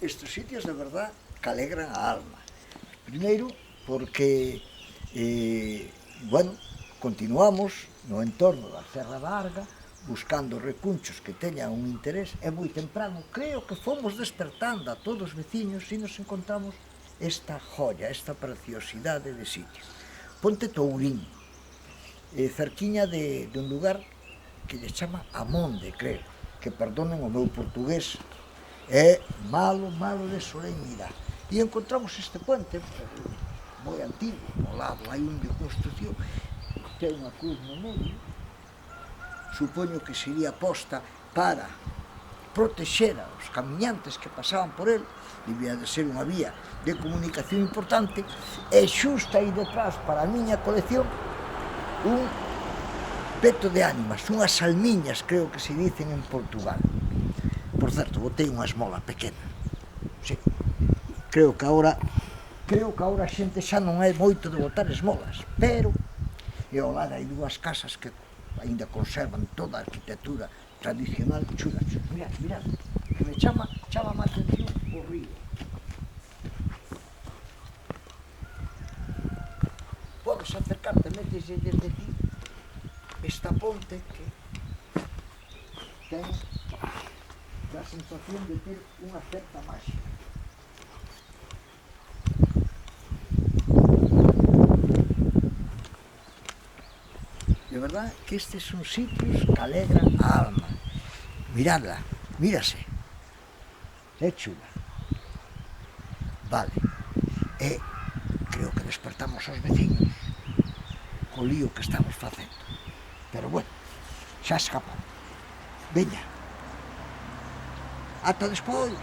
estes sitios de verdad que alegran a alma. Primeiro, porque, bueno, continuamos no entorno da Serra da Arga, buscando recunchos que teñan un interés, e moi temprano creo que fomos despertando a todos os veciños e nos encontramos esta joya, esta preciosidade de sitio. Ponte Tourín, cerquiña de un lugar que lle chama Amonde, creo, que perdonen o meu portugués, é malo de solemnidade. E encontramos este puente moi antigo, ao lado hai un de construcción, ten unha cruz no medio, supoño que sería posta para protexer aos camiñantes que pasaban por el, debía de ser unha vía de comunicación importante, e xusto aí detrás, para a miña colección, un peto de ánimas, unhas almiñas, creo que se dicen en Portugal. Por certo, botei unha esmola pequena. Sí. Creo que agora a xente xa non é moito de botar esmolas, pero e ao lado hai dúas casas que aínda conservan toda a arquitectura tradicional chula. Mirad, que me chama a atención o río. Podes acercarte, métese desde aquí esta ponte que ten a sensación de ter unha certa máxima. De verdad que estes son sitios que alegran a alma. Miradla, mírase. É chula. Vale. E creo que despertamos os veciños co lío que estamos facendo. Pero bueno, xa escapamos. Veña. Ata despois.